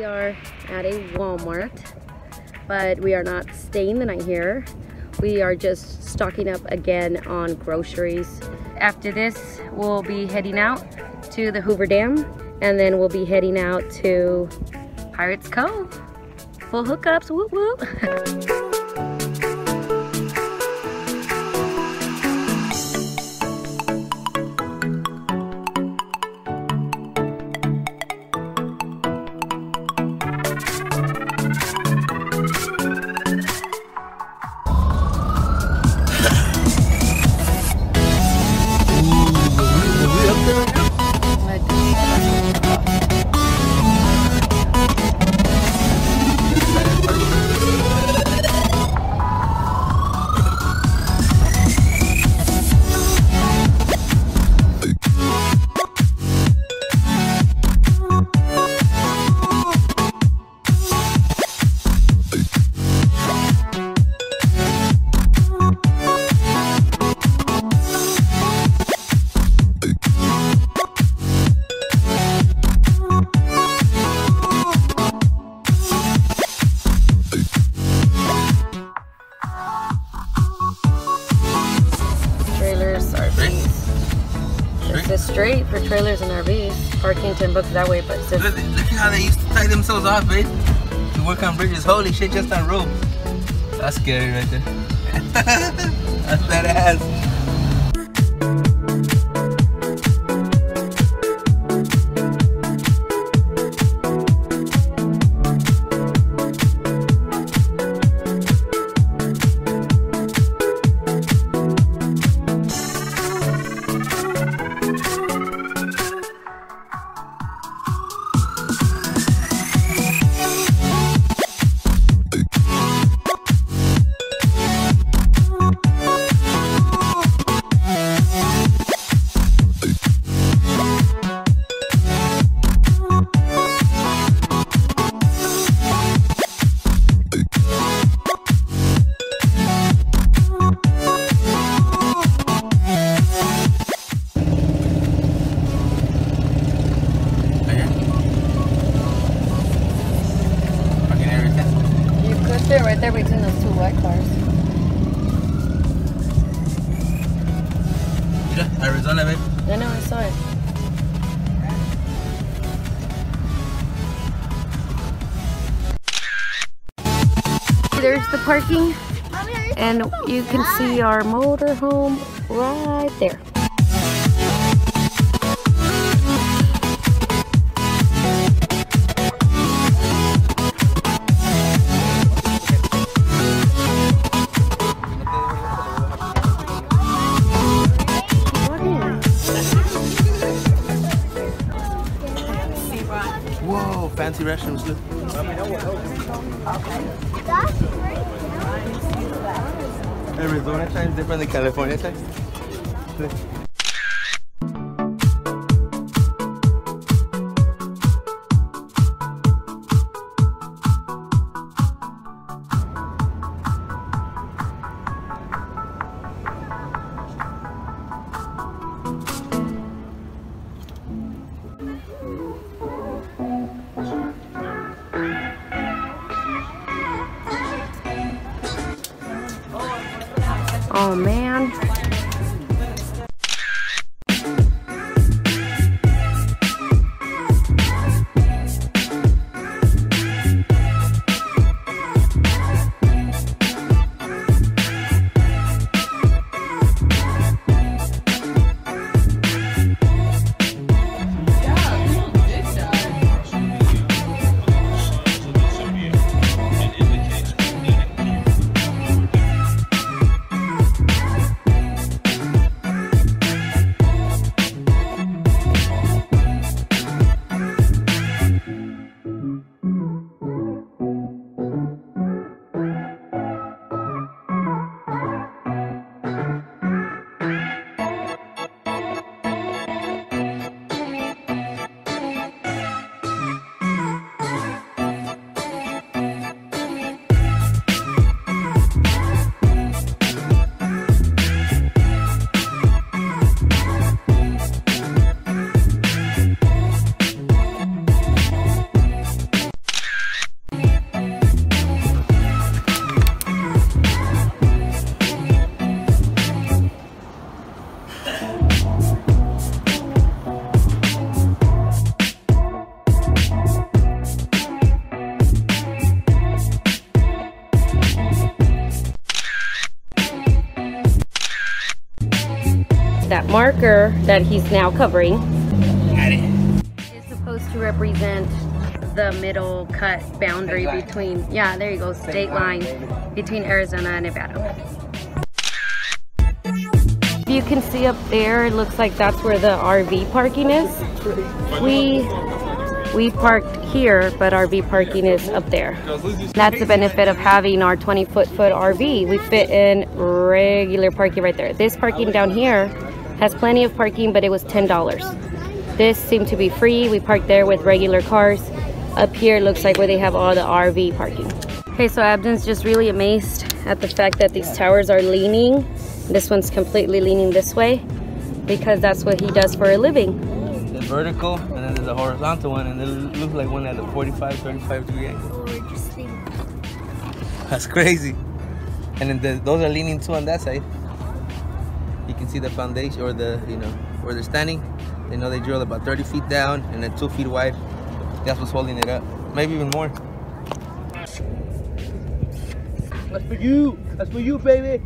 We are at a Walmart, but we are not staying the night here. We are just stocking up again on groceries. After this, we'll be heading out to the Hoover Dam, and then we'll be heading out to Pirates Cove. Full hookups, whoop whoop. It's straight for trailers and RVs. Parking 10 bucks that way, but it's just... Look at how they used to tie themselves off, babe. To work on bridges. Holy shit, just on ropes. That's scary right there. That's badass. Right there between those two white cars. Yeah, Arizona, babe. I know, I saw it. There's the parking, and you can see our motorhome right there. Whoa, fancy restrooms, look. Arizona time is different than California time. Look. Oh man. that marker that he's now covering Got it. is supposed to represent the middle cut boundary between, yeah, there you go, state line between Arizona and Nevada. You can see up there, it looks like that's where the RV parking is. We parked here, but RV parking is up there. That's the benefit of having our 20-foot RV. We fit in regular parking right there. This parking down here has plenty of parking, but it was $10. This seemed to be free. We parked there with regular cars. Up here looks like where they have all the RV parking. Okay, so Abden's just really amazed at the fact that these towers are leaning. This one's completely leaning this way because that's what he does for a living. The vertical, and then there's a horizontal one, and it looks like one at a 45, 35 degree angle. That's crazy. And then those are leaning too on that side. You can see the foundation, or the, you know, where they're standing. They know they drilled about 30 feet down and then 2 feet wide. That's what's holding it up. Maybe even more. That's for you. That's for you, baby.